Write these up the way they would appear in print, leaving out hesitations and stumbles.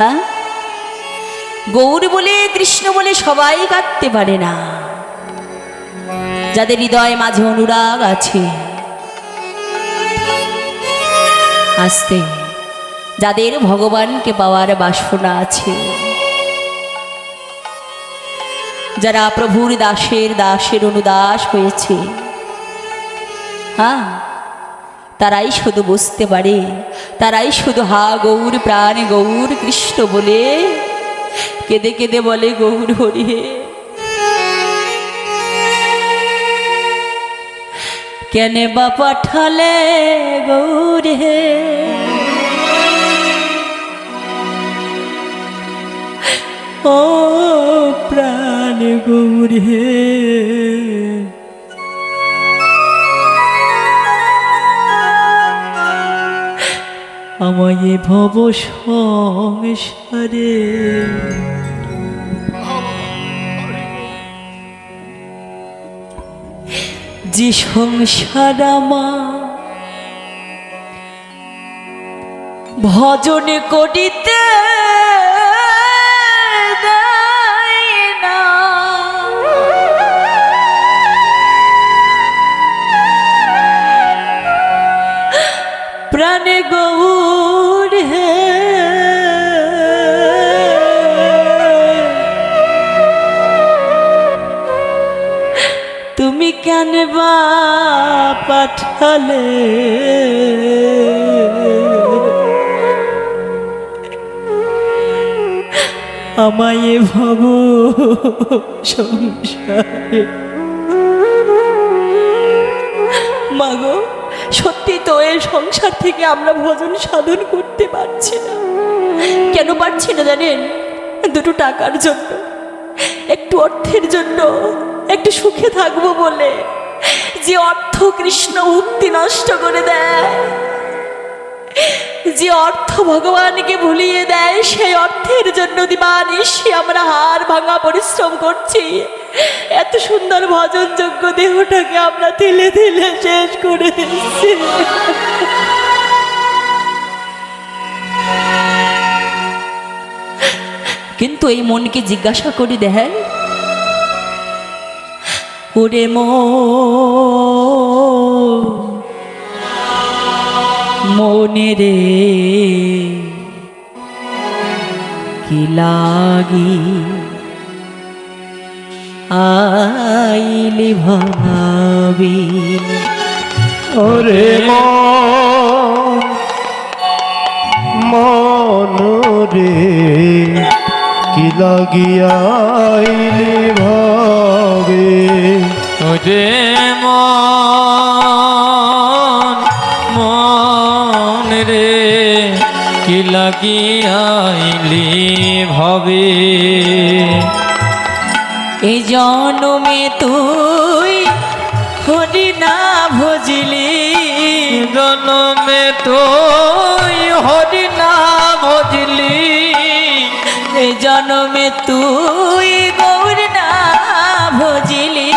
হ্যাঁ, গৌর বলে কৃষ্ণ বলে সবাই কাঁদতে পারে না। যাদের হৃদয় মাঝে অনুরাগ আছে, আসতে যাদের ভগবানকে পাওয়ার বাসনা আছে, যারা প্রভুর দাসের দাসের অনুদাস হয়েছে, হ্যাঁ, তারাই শুধু বুঝতে পারে, তারাই শুধু হা গৌর প্রাণ গৌর কৃষ্ণ বলে কেঁদে কেঁদে বলে গৌর হরি হে। কেনে বা পাঠালে গৌর হে, ও প্রাণ গৌর হে। আমায় ভব সংসারে যে সংসার আমার ভজন করিতে দেয় না, প্রাণে গৌর হে। তুমি কেন বা পাঠালে আমায় ভব সংসারে। মাগো, সত্যি তো এই সংসার থেকে আমরা ভজন সাধন করতে পারছি না। কেন পারছি না জানেন? দুটো টাকার জন্য, একটু অর্থের জন্য, একটু সুখে থাকবো বলে যে অর্থ কৃষ্ণ মুক্তি নষ্ট করে দেয়, যে অর্থ ভগবানকে ভুলিয়ে দেয়, সেই অর্থের জন্য দিবানিশি আমরা হাড় ভাঙা পরিশ্রম করছি। এত সুন্দর ভজনযোগ্য দেহটাকে আমরা তিলে তিলে শেষ করে দিচ্ছি। কিন্তু এই মনকে জিজ্ঞাসা করে দেখেন, ওরে মনে রে কি লাগি আইলি ভাবি। ওরে মন রে কি লাগিয়াইলি ভাবে। ওরে মন রে কি লাগিয়াইলি ভাবে। এই জন্মে তুই হরি না ভজলি, জন্মে তুই হরি না ভজলি, এই জন্মে তুই গৌর না ভজলি,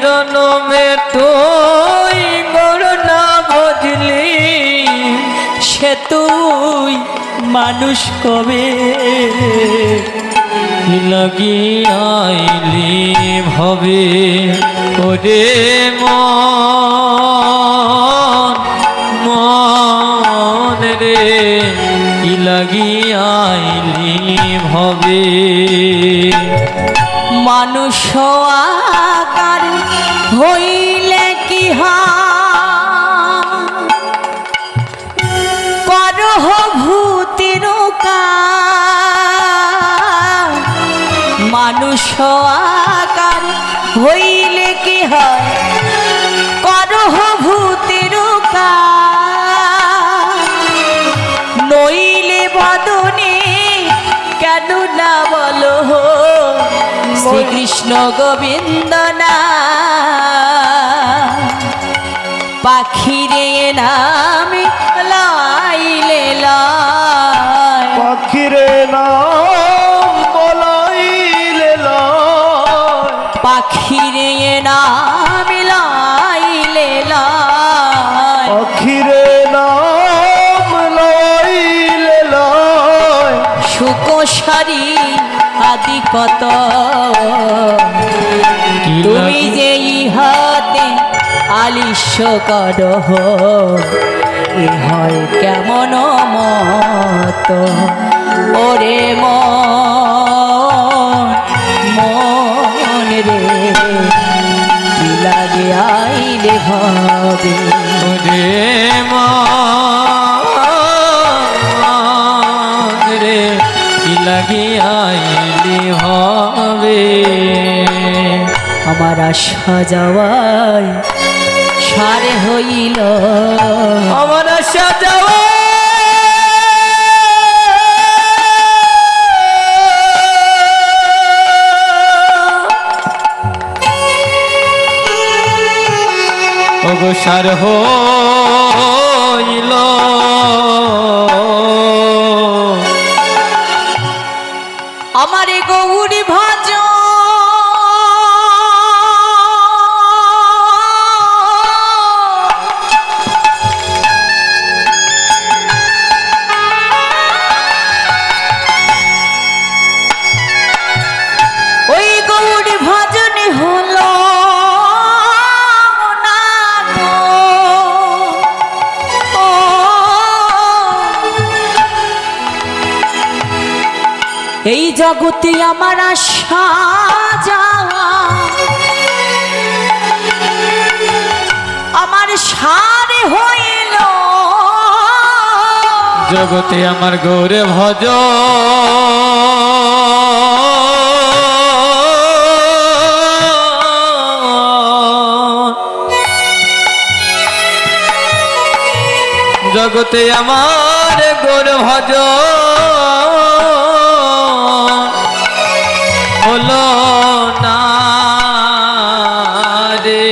জন্মে তুই গৌর না ভজলি, সে তুই মানুষ কবে কি লাগিয়াইলি ভবে। ওরে মন রে কি লাগিয়াইলি ভবে। মানুষ আকার হইলে কি করহ ভূতির মানুষ আকার হইলে কি হয় করহ ভূতির নইলে বদনে কেন না বলো শ্রীকৃষ্ণ গোবিন্দ না। পাখিরে নাম লাইলে লয়, পাখিরে নাম বলাইলে লয়, পাখিরে নাম লাইলে লয়, পাখিরে নাম লইলে লয়। সুখ মশারি আদি কত, কি তুমি লাগি- যে ইহাতে আলিস্য করহ, এ হয় কেমন মত ওরে মন রে, কি লাগে আইলে ভাবে। ওরে মন রে কি লাগি আইলি হবে। আমার আশা যাওয়ায় সারে হইল, আমার আশা যাওয়া অবসার হইল। আমার গৌরী ভজ ওই গৌরী ভজনে হলো না গো। ও এই জগতে আমার আশা যাওয়া, আমার সারে হইল, জগতে আমার গৌরে ভজ জগতে আমার গৌর ভজ হলো না রে।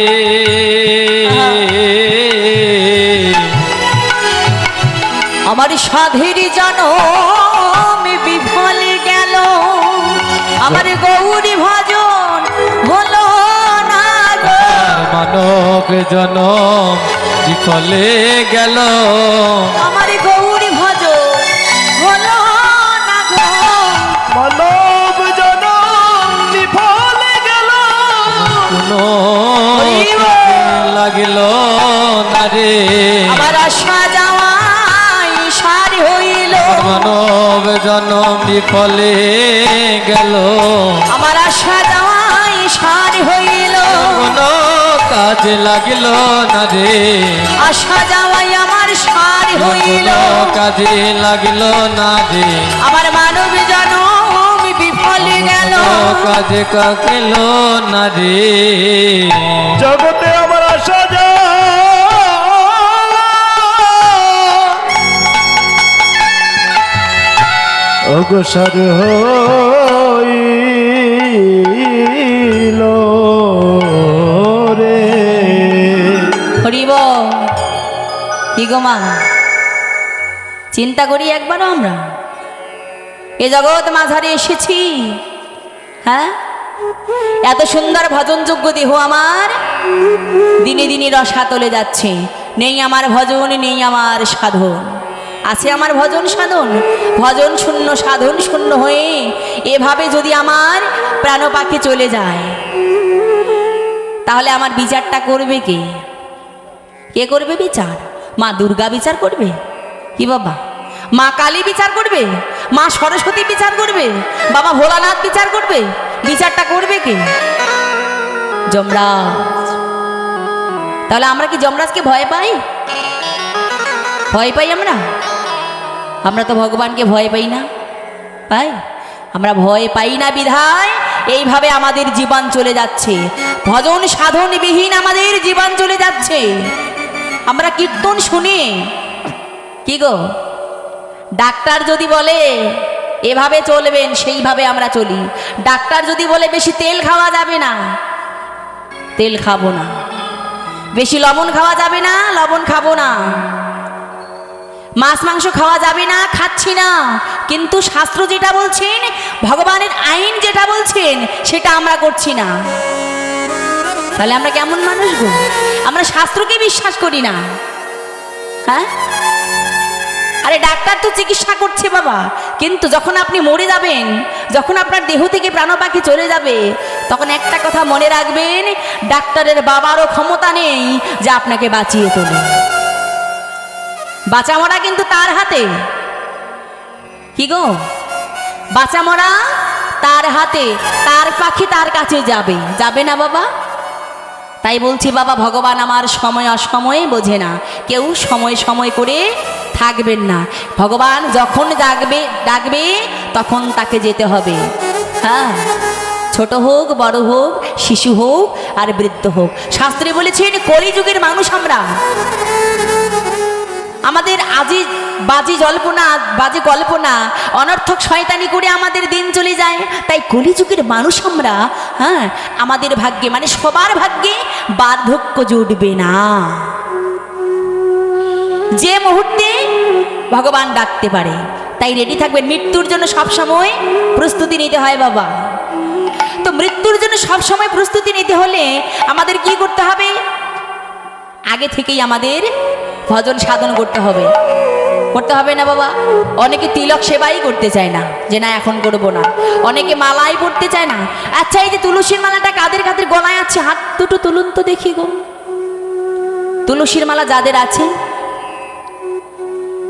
আমার সাধের জনম বিফল গেল, আমার গৌরী ভজন হলো না গো। মানব জনম বিফলে গেল, আমার গৌরী ভজন হলো না গো। মানব জনম বিফলে গেল, কোনো লাগিল না রে। আমার আশা যাওয়াই সার হইল, মানব জনম বিফলে গেল, আমার আশা যাওয়াই সার হইল, কোনো কাজে লাগিল না রে। আশা যাওয়াই আমার সার হইল, কোনো কাজে লাগিল না রে। আমার মানব জনম বিফল গেল, কোনো কাজে কাকিল না রে। জগতে আমার আশা যাওয়া, অগ্রসর হইল রে। হরিব কি গো মা, চিন্তা করি একবারও আমরা এ জগৎ মাঝারে এসেছি, হ্যাঁ এত সুন্দর ভজনযোগ্য দেহ আমার দিনে দিনে রসাতলে যাচ্ছে, নেই আমার ভজন, নেই আমার সাধন। আছে আমার ভজন সাধন, ভজন শূন্য সাধন শূন্য হয়ে এভাবে যদি আমার প্রাণ পাখি চলে যায়, তাহলে আমার বিচারটা করবে কে? কে করবে বিচার? মা দুর্গা বিচার করবে কি বাবা? মা কালী বিচার করবে? মা সরস্বতী বিচার করবে? বাবা ভোলানাথ বিচার করবে? বিচারটা করবে কে? যমরাজ। তাহলে আমরা কি যমরাজকে ভয় পাই? ভয় পাই আমরা? আমরা তো ভগবানকে ভয় পাই না, পাই? আমরা ভয় পাই না বিধায় এইভাবে আমাদের জীবন চলে যাচ্ছে, ভজন সাধন বিহীন আমাদের জীবন চলে যাচ্ছে। আমরা কীর্তন শুনি কি গো, ডাক্তার যদি বলে এভাবে চলবেন সেইভাবে আমরা চলি। ডাক্তার যদি বলে বেশি তেল খাওয়া যাবে না, তেল খাবো না। বেশি লবণ খাওয়া যাবে না, লবণ খাবো না। মাছ মাংস খাওয়া যাবে না, খাচ্ছি না। কিন্তু শাস্ত্র যেটা বলছেন, ভগবানের আইন যেটা বলছেন, সেটা আমরা করছি না। তাহলে আমরা কেমন মানুষ গো? আমরা শাস্ত্রকে বিশ্বাস করি না, হ্যাঁ? আরে ডাক্তার তো চিকিৎসা করছে বাবা, কিন্তু যখন আপনি মরে যাবেন, যখন আপনার দেহ থেকে প্রাণ পাখি চলে যাবে, তখন একটা কথা মনে রাখবেন, ডাক্তারের বাবারও ক্ষমতা নেই যে আপনাকে বাঁচিয়ে তোলে। বাঁচা মরা কিন্তু তার হাতে। কি গো, বাঁচা মরা তার হাতে, তার পাখি তার কাছে যাবে, যাবে না বাবা? তাই বলছি বাবা, ভগবান আমার সময় অসময়ে বোঝে না, কেউ সময় সময় করে থাকবেন না। ভগবান যখন ডাকবে তখন তাকে যেতে হবে। হ্যাঁ, ছোট হোক বড় হোক, শিশু হোক আর বৃদ্ধ হোক। শাস্ত্রে বলেছেন কলিযুগের মানুষ আমরা, আমাদের বাজে কল্পনা অনর্থক শয়তানি করে আমাদের দিন চলে যায়। তাই কলিযুগের মানুষ আমরা। হ্যাঁ, আমাদের ভাগ্যে, মানে সবার ভাগ্যে বার্ধক্য জুটবে না। যে মুহূর্তে ভগবান ডাকতে পারে, তাই রেডি থাকবেন। মৃত্যুর জন্য সবসময় প্রস্তুতি নিতে হয় বাবা। তো মৃত্যুর জন্য সবসময় প্রস্তুতি নিতে হলে আমাদের কি করতে হবে? আগে থেকেই আমাদের ভজন সাধন করতে হবে। করতে হবে না বাবা? অনেকে তিলক সেবাই করতে চায় না, যে না এখন করব না। অনেকে মালাই পড়তে চায় না। আচ্ছা, এই যে তুলসীর মালাটা কাদের কাদের গলায় আছে, হাত দুটো তুলুন তো দেখি গো। তুলসীর মালা যাদের আছে,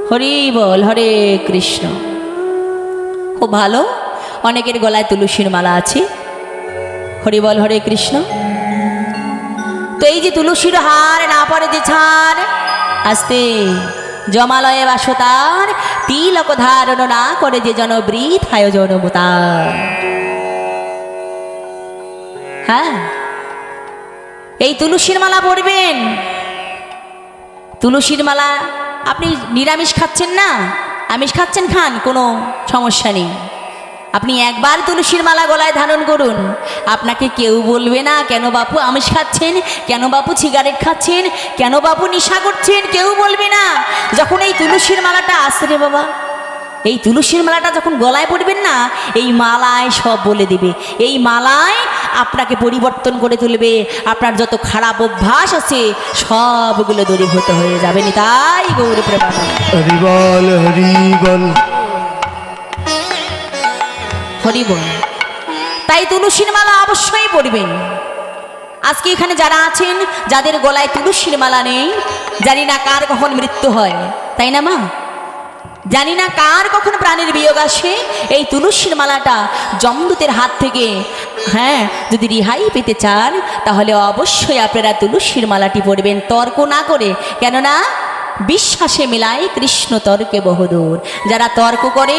হরি বল, হরে কৃষ্ণ। খুব ভালো, অনেকের গলায় তুলসীর মালা আছে। হরি বল, হরে কৃষ্ণ। তো এই যে তুলসীর হার না পড়ে যে ছাড়, আস্তে জমালয়ে বাসতার, তিলক ধারণ না করে যে জন বৃথায় জনমতার। হ্যাঁ, এই তুলসীর মালা পড়বেন। তুলসীর মালা, আপনি নিরামিষ খাচ্ছেন না, আমিষ খাচ্ছেন, খান, কোনো সমস্যা নেই। আপনি একবার তুলসীর মালা গলায় ধারণ করুন, আপনাকে কেউ বলবে না কেন বাপু আমিষ খাচ্ছেন, কেন বাপু সিগারেট খাচ্ছেন, কেন বাপু নেশা করছেন, কেউ বলবে না। যখন এই তুলসীর মালাটা আসে রে বাবা, এই তুলসীর মালাটা যখন গলায় পড়বেন না, এই মালায় সব বলে দিবে। এই মালায় আপনাকে পরিবর্তন করে তুলবে। আপনার যত খারাপ অভ্যাস আছে সবগুলো দূরীভূত হয়ে যাবে। তাই গৌর প্রেমানন্দ। হরি বল, হরি বল, হরি বল। তাই তুলসীর মালা অবশ্যই পড়বেন। আজকে এখানে যারা আছেন, যাদের গলায় তুলসীর মালা নেই, জানি না কার কখন মৃত্যু হয়, তাই না মা? জানি না কার কখন প্রাণের বিয়োগ আসে। এই তুলসীর মালাটা যমদূতের হাত থেকে, হ্যাঁ, যদি রিহাই পেতে চান তাহলে অবশ্যই আপনারা তুলসীর মালাটি পড়বেন, তর্ক না করে। কেননা বিশ্বাসে মিলাই কৃষ্ণ তর্কে বহুদূর। যারা তর্ক করে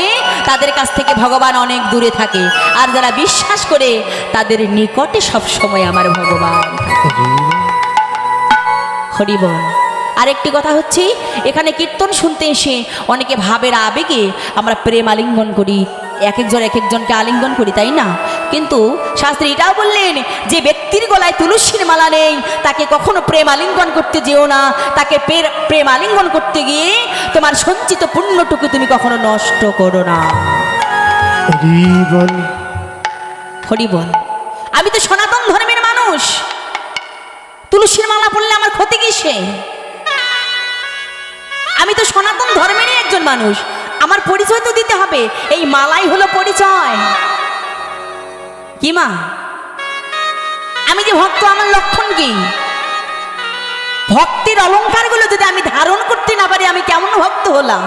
তাদের কাছ থেকে ভগবান অনেক দূরে থাকে, আর যারা বিশ্বাস করে তাদের নিকটে সবসময় আমার ভগবান থাকে। হরি বল। আরেকটি কথা হচ্ছে, এখানে কীর্তন শুনতে এসে অনেকে ভাবের আবেগে আমরা প্রেম আলিঙ্গন করি, এক একজনকে আলিঙ্গন করি, তাই না? কিন্তু শাস্ত্রী এটাও বললেন যে ব্যক্তির গলায় তুলসীর মালা নেই, তাকে কখনো প্রেম আলিঙ্গন করতে যেও না। তাকে প্রেম আলিঙ্গন করতে গিয়ে তোমার সঞ্চিত পুণ্যটুকু তুমি কখনো নষ্ট করো না। হরি বল, হরি বল। আমি তো সনাতন ধর্মের মানুষ, তুলসীর মালা পড়লে আমার ক্ষতি কিসে? আমি তো সনাতন ধর্মেরই একজন মানুষ, আমার পরিচয় তো দিতে হবে। এই মালাই হলো পরিচয়। কি মা, আমি যে ভক্ত, আমার লক্ষণ কি? ভক্তের অলংকারগুলো যদি আমি ধারণ করতে না পারি, আমি কেমন ভক্ত হলাম?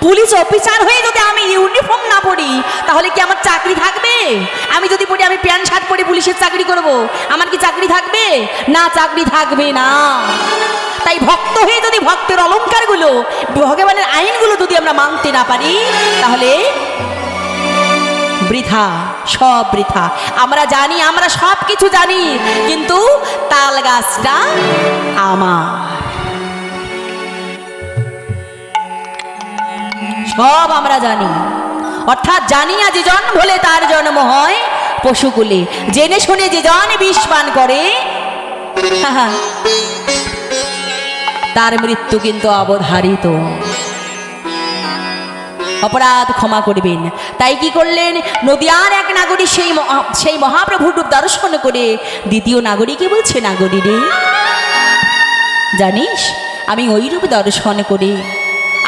পুলিশ অফিসার হয়ে যদি আমি ইউনিফর্ম না পরি, তাহলে কি আমার চাকরি থাকবে? আমি যদি পড়ি, আমি প্যান্ট শার্ট পরে পুলিশের চাকরি করব, আমার কি চাকরি থাকবে? না, চাকরি থাকবে না। তাই ভক্ত হয়ে যদি ভক্তের অলংকারগুলো, ভগবানের আইনগুলো যদি আমরা মানতে না পারি, তাহলে বৃথা, সব বৃথা। আমরা জানি, আমরা সব কিছু জানি, কিন্তু তাল গাছটা আমার। সব আমরা জানি, অর্থাৎ জানিয়া যে জন ভোলে তার জন্ম হয় পশুকুলে, জেনে শুনে যে জন বিষ পান করে তার মৃত্যু কিন্তু অবধারিত। অপরাধ ক্ষমা করবেন। তাই কি করলেন? নদিয়ার এক নাগরিক সেই মহাপ্রভুর রূপ দর্শন করে দ্বিতীয় নাগরিকে বলছে, নাগরী রে, জানিস আমি ওই রূপ দর্শন করে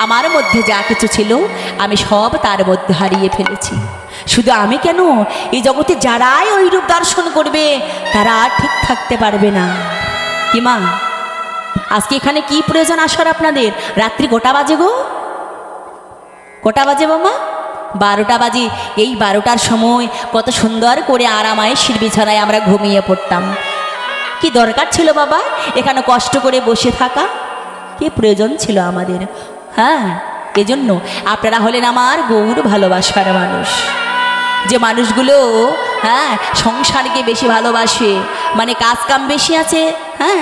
আমার মধ্যে যা কিছু ছিল আমি সব তার মধ্যে হারিয়ে ফেলেছি। শুধু আমি কেন, এই জগতে যারাই ওই রূপ দর্শন করবে তারা আর ঠিক থাকতে পারবে না। কি মা, আজকে এখানে কি প্রয়োজন আসার আপনাদের? রাত্রি কটা বাজে গো? কটা বাজে বাবা? 12টা বাজে। এই 12টার সময় কত সুন্দর করে আরামায়ের বিছানায় আমরা ঘুমিয়ে পড়তাম। কি দরকার ছিল বাবা এখানে কষ্ট করে বসে থাকা? কি প্রয়োজন ছিল আমাদের? হ্যাঁ, এজন্য আপনারা হলেন আমার গৌর ভালোবাসার মানুষ। যে মানুষগুলো হ্যাঁ সংসারকে বেশি ভালোবাসে, মানে কাজ কাম বেশি আছে, হ্যাঁ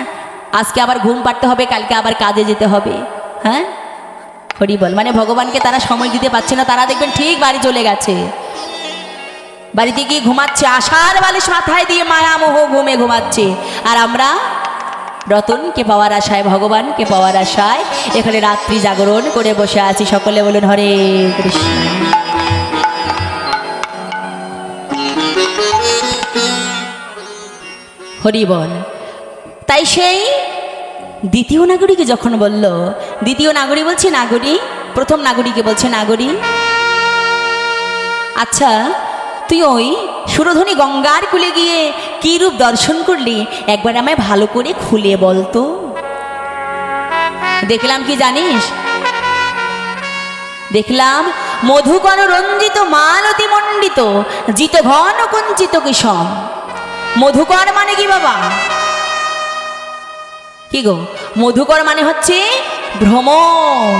আজকে আবার ঘুম পাড়তে হবে, কালকে আবার কাজে যেতে হবে, হ্যাঁ হরি বল, মানে ভগবানকে তারা সময় দিতে পারছে না। তারা দেখবেন ঠিক বাড়ি চলে গেছে, বাড়িতে গিয়ে ঘুমাচ্ছে, আশার বালিশ মাথায় দিয়ে মায়া মোহ ঘুমে ঘুমাচ্ছে। আর আমরা রতনকে পাওয়ার আশায়, ভগবানকে পাওয়ার আশায় এখানে রাত্রি জাগরণ করে বসে আছি। সকলে বলুন হরে কৃষ্ণ। হরি বল। তাই সেই দ্বিতীয় নাগরিকে যখন বলল, দ্বিতীয় নাগরী বলছে নাগরী, প্রথম নাগরীকে বলছে নাগরী, আচ্ছা তুই ওই সুরধনী গঙ্গার কুলে গিয়ে কি রূপ দর্শন করলি একবার আমায় ভালো করে খুলে বলতো। দেখলাম কি জানিস? দেখলাম মধুকর রঞ্জিত মালতী মণ্ডিত জিত ঘন কঞ্চিত কিশম। মধুকর মানে কি বাবা? কি গো, মধুকর মানে হচ্ছে ভ্রমর।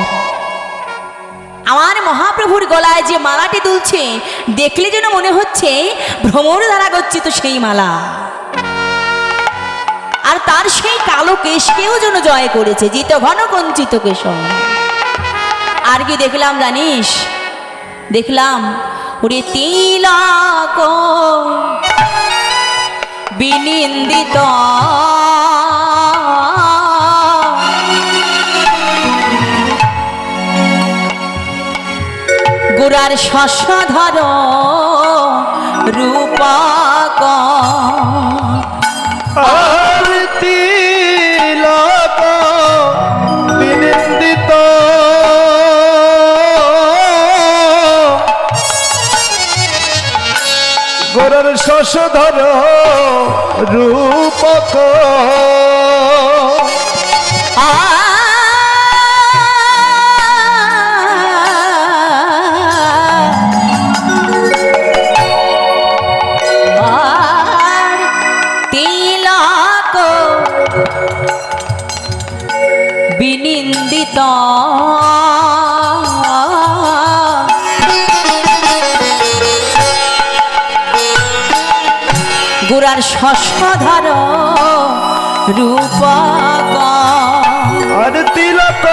আমার মহাপ্রভুর গলায় যে মালাটি দুলছে দেখলে যেন মনে হচ্ছে ভ্রমর দ্বারা গচ্ছিত সেই মালা। আর তার সেই কালো কেশকেও যেন জয় করেছে, জিত ঘন কঞ্চিত কেশম। আর কি দেখলাম জানিস? দেখলাম ওরে তিলক বিনিন্দিত গোরার শশধর রূপক আর তিলক বিনিন্দিত গোরার শশধর রূপক বিনিন্দিত গোরার শশধর রূপক আর তিলক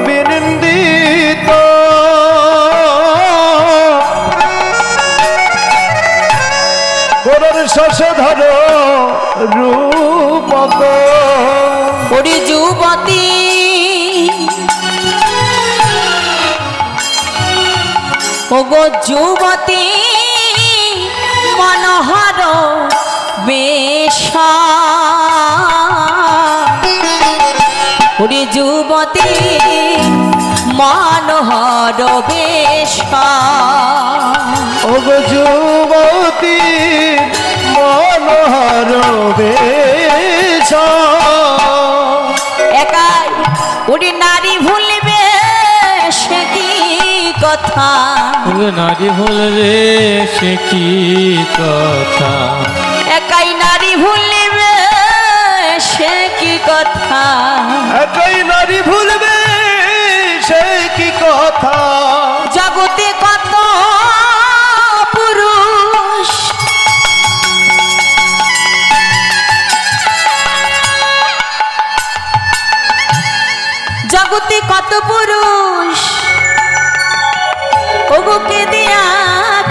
বিনিন্দিত গোরার শশধর রূপক ওরে যুবতী ওগো যুবতী মনোহর বেশ, ওরে যুবতী মনোহর বেশ, ওগো যুবতী মনোহর বেশ। একাই ওরে নারী ভুলবে সে কি কথা, নারী বলবে সে কি কথা, একাই নারী ভুলবে সে কি কথা, একাই নারী ভুলবে সে কি কথা। জগতে কত পুরুষ জগতে কত পুরুষ ওগুকে দিয়া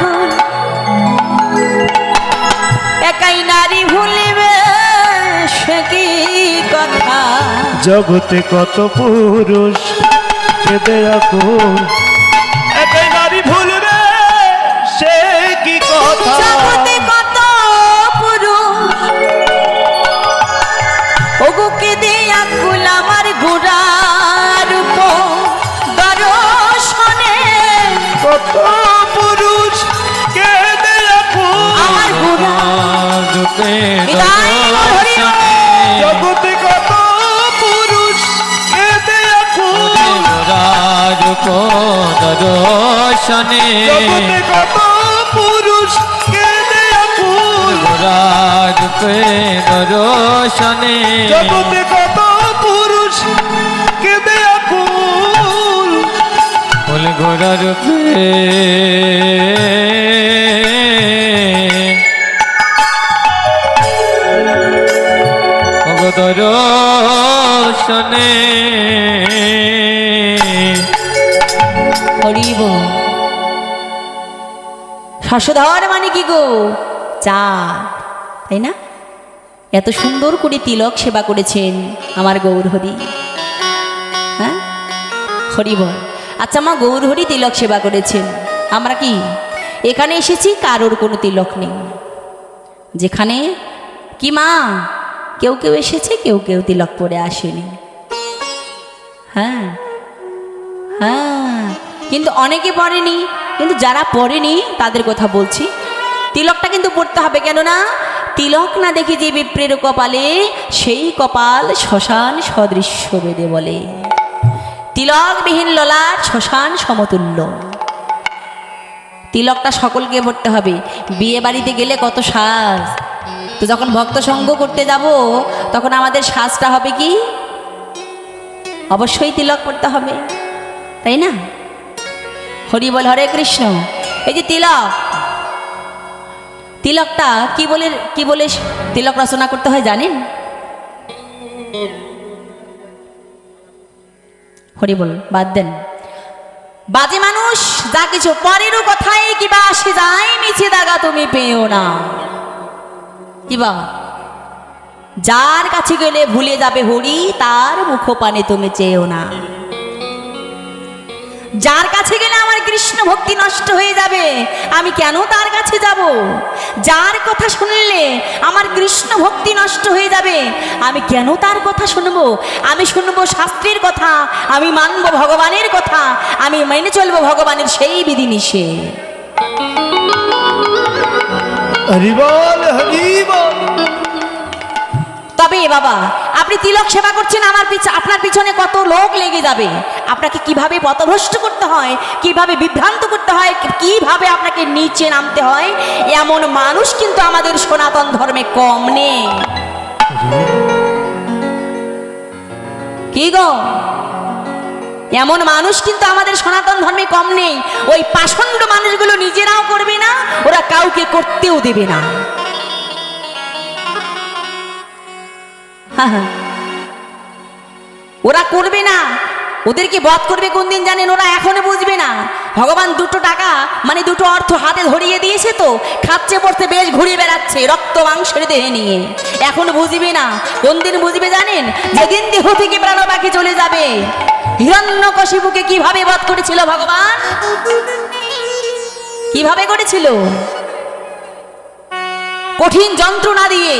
গুণ, একাই নারী ভুলিবে সে কি কথা, জগতে কত পুরুষ কেঁদে আকুল, একাই নারী ভুলবে সে কি কথা। জগতে কত পুরুষ ওগুকে দিয়া কুল আমার গোড়ার উপর, কত পুরুষ কেঁদে এখন আমার গোরা রূপে বিদায় বল হরি বল। জগতে কত পুরুষ কেঁদে এখন রূপ দর্শনে জগতে কত পুরুষ কেঁদে এখন রূপে দর্শনে জগতে কত পুরুষ কেঁদে এখন ফুল ঘোড়া রূপে দর্শনে হরি বল। শশধর মানে কি গো? চা, তাই না? এত সুন্দর করে তিলক সেবা করেছেন আমার গৌরহরি। হ্যাঁ, হরি বল। আচ্ছা মা, গৌরহরি তিলক সেবা করেছেন, আমরা কি এখানে এসেছি কারোর কোনো তিলক নেই? যেখানে কি মা, কেউ কেউ এসেছে, কেউ কেউ তিলক পরে আসেনি। হ্যাঁ হ্যাঁ, কিন্তু অনেকে পড়েনি। কিন্তু যারা পড়েনি তাদের কথা বলছি, তিলকটা কিন্তু পড়তে হবে। কেননা তিলক না দেখে যে বিপ্রের কপালে, সেই কপাল শ্মশান সদৃশ্য বেদে বলে। তিলকবিহীন ললাট শ্মশান সমতুল্য। তিলকটা সকলকে পড়তে হবে। বিয়ে বাড়িতে গেলে কত সাজ, তো যখন ভক্ত সঙ্গ করতে যাব তখন আমাদের সাজটা হবে কি? অবশ্যই তিলক পড়তে হবে, তাই না? হরি বল, হরে কৃষ্ণ। এই যে তিলক, তিলকটা কি বলে তিলক রচনা করতে হয় জানেন? হরি বল, বাদ দেন। বাজে মানুষ যা কিছু পরেরও কথায় কিবা আসে যায়, মিছে দাগা তুমি পেও না। কিবা যার কাছে গেলে ভুলে যাবে হরি, তার মুখপানে তুমি চেয়েও না। যার কাছে গেলে আমার কৃষ্ণ ভক্তি নষ্ট হয়ে যাবে, আমি কেন তার কাছে যাব? যার কথা শুনলে আমার কৃষ্ণ ভক্তি নষ্ট হয়ে যাবে, আমি কেন তার কথা শুনবো? আমি শুনবো শাস্ত্রের কথা, আমি মানব ভগবানের কথা, আমি মেনে চলবো ভগবানের সেই বিধিনিষেধ। হরি বল, হরি বল। তবে বাবা, আপনি তিলক সেবা করছেন, আপনার পিছনে কত লোক লেগে যাবে। আপনাকে কিভাবে পথভ্রষ্ট করতে হয়, কিভাবে বিভ্রান্ত করতে হয়, কিভাবে আপনাকে নিচে নামতে হয়, এমন মানুষ কিন্তু আমাদের সনাতন ধর্মে কম নেই। কি গো, এমন মানুষ কিন্তু আমাদের সনাতন ধর্মে কম নেই। ওই পাষণ্ড মানুষগুলো নিজেরাও করবে না, ওরা কাউকে করতেও দেবে না। ওরা করবে না, ওদেরকে বধ করবে কোন দিন জানেন? ওরা এখনো বুঝবে না। ভগবান দুটো টাকা মানে দুটো অর্থ হাতে ধরিয়ে দিয়েছে, তো খাচ্ছে পড়তে বেশ ঘুরে বেড়াচ্ছে রক্ত মাংসের দেহে নিয়ে। এখনো বুঝবে না। কোন দিন বুঝবে জানেন? যেদিন দেহ থেকে প্রাণ বাকি চলে যাবে। হিরণ্যকশিপুকে কিভাবে বধ করেছিল ভগবান? কিভাবে করেছিল? কঠিন যন্ত্রণা দিয়ে।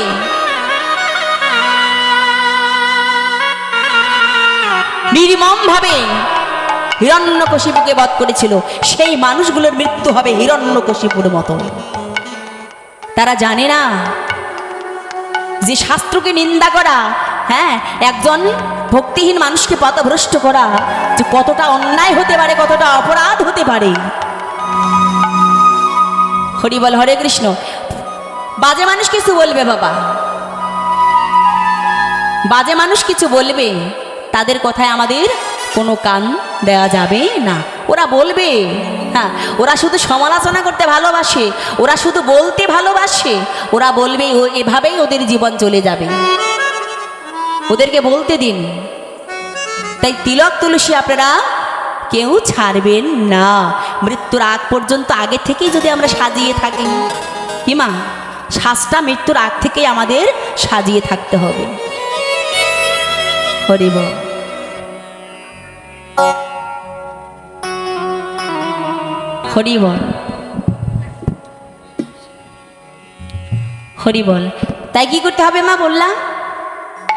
নির্মম ভাবে হিরণ্যকশিপুকে বধ করেছিল। সেই মানুষগুলোর মৃত্যু হবে হিরণ্যকশিপুর মতো। তারা জানে না যে শাস্ত্রকে নিন্দা করা, হ্যাঁ, একজন ভক্তিহীন মানুষকে পথভ্রষ্ট করা যে কতটা অন্যায় হতে পারে, কতটা অপরাধ হতে পারে। হরি বল, হরে কৃষ্ণ। বাজে মানুষ কিছু বলবে বাবা, বাজে মানুষ কিছু বলবে, তাদের কথায় আমাদের কোনো কান দেওয়া যাবে না। ওরা বলবে, হ্যাঁ, ওরা শুধু সমালোচনা করতে ভালোবাসে, ওরা শুধু বলতে ভালোবাসে, ওরা বলবে, এভাবেই ওদের জীবন চলে যাবে, ওদেরকে বলতে দিন। তাই তিলক তুলসী আপনারা কেউ ছাড়বেন না। মৃত্যুর আগ পর্যন্ত আগে থেকেই যদি আমরা সাজিয়ে থাকি, কি মা, শ্বাসটা মৃত্যুর আগ থেকেই আমাদের সাজিয়ে থাকতে হবে। হরি বল। হরি বল, হরি বল। তাই কি করতে হবে মা? বললাম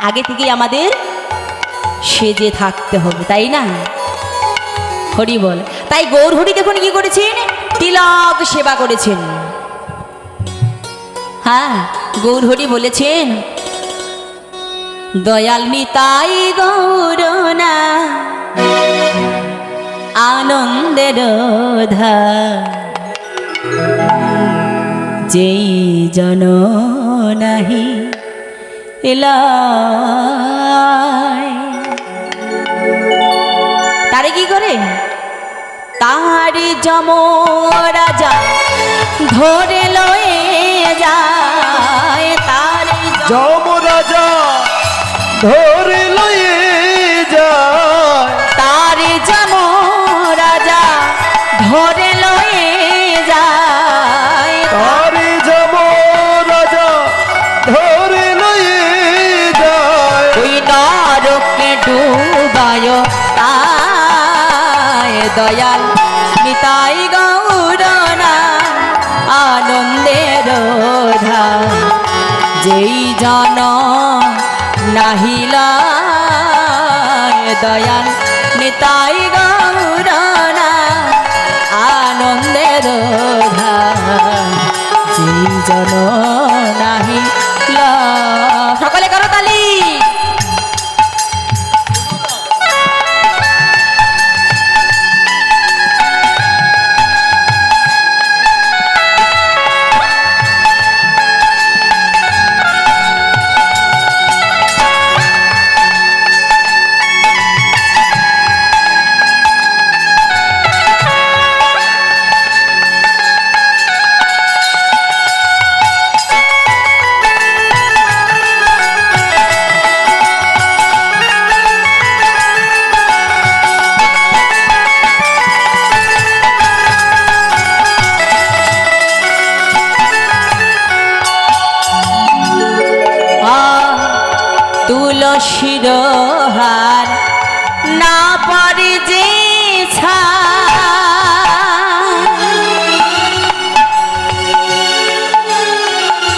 আগে থেকেই আমাদের সেজে থাকতে হবে, তাই না? হরি বল। তাই গৌরহরি দেখুন কি করেছেন, তিলক সেবা করেছেন। হ্যাঁ, গৌরহরি বলেছেন, দয়াল নিতাই গৌরনা আনন্দের ধার, যেই জন নাহি এলাই। তারে কি করে, তাহারি যম রাজা ধরে লয়ে যায়, তারি যম রাজা ধরে লয়ে যায়, তারি যম রাজা ধরে লয়ে যায়, তারে যম রাজা ধরে লয়ে যায়, ওই নরকে ডুবায় তাই দয়াল নিতাই গৌরনা আনন্দের ধার, যেই জন নাহিলা দয়াল নিতাই গৌরনা আনন্দের ধার, যেই জন নাহিলা। সকলে করো তালি। তুলসীর হার না পারে যে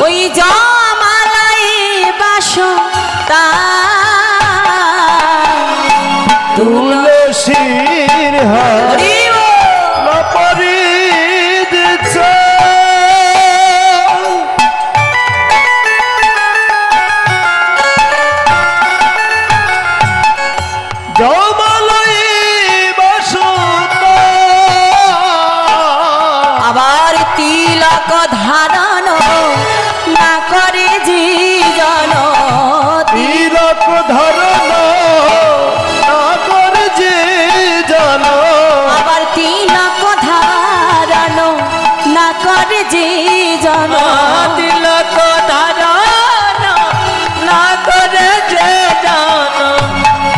ওই জমালাই বাস তুলসীর হার না পারে দিচ্ছে, আবার তিলক ধারণ না করে যে জন, তিলক ধারণ না করে যে জন, আবার তিলক ধারণ না করে যে জন, তিলক ধারণ না করে যে জন,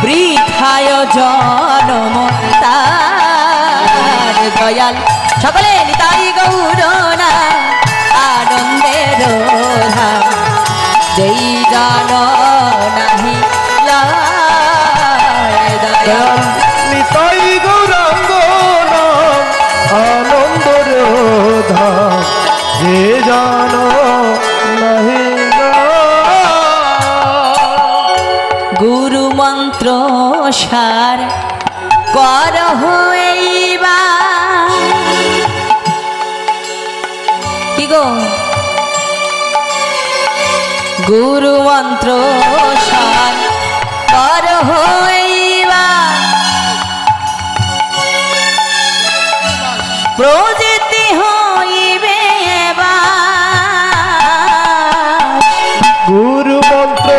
বৃথায় জনম তার দয়াল। সকলে নিতাই গৌরনা আনন্দের ধার, যেই জন নাহি লাই দয়াল। নিতাই গৌরাঙ্গ নাম আনন্দর ধাম, যে জান নাহি গুরু মন্ত্র সার কর হইবা, কি গো গুরু মন্ত্র সার কর হইবা, প্রজিতি হইবে বা গুরু মন্ত্র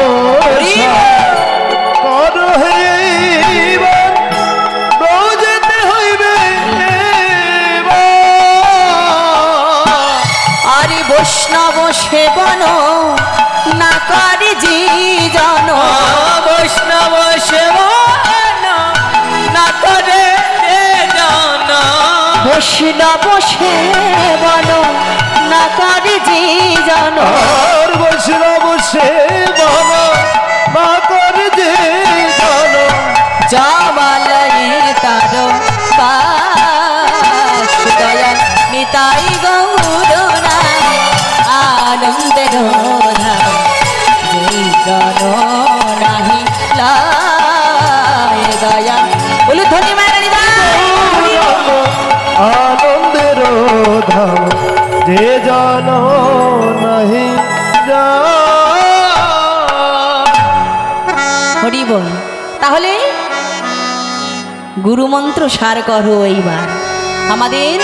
কর হইবা, প্রজিতি হইবে আরে বৈষ্ণব সেবন না করে যে জন, বৈষ্ণব সেবন না করে যে জন, বৈষ্ণব সেবন না করে যে জন, আর বৈষ্ণব সেবন না করে যে জন, জমালাই তার বাস দয়াল নিতাই গৌরনা আনন্দের ধার, যেই জন নাহি লাই দয়াল। বলু ধনী মায়ের ধাম যে জন নাহি হরি বল। তাহলে গুরুমন্ত্র সার করো এইবার। আমাদের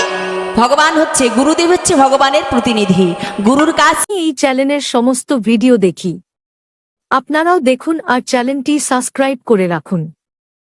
ভগবান হচ্ছে, গুরুদেব হচ্ছে ভগবানের প্রতিনিধি। গুরুর কাজ এই চ্যানেলের সমস্ত ভিডিও দেখি, আপনারাও দেখুন আর চ্যানেলটি সাবস্ক্রাইব করে রাখুন।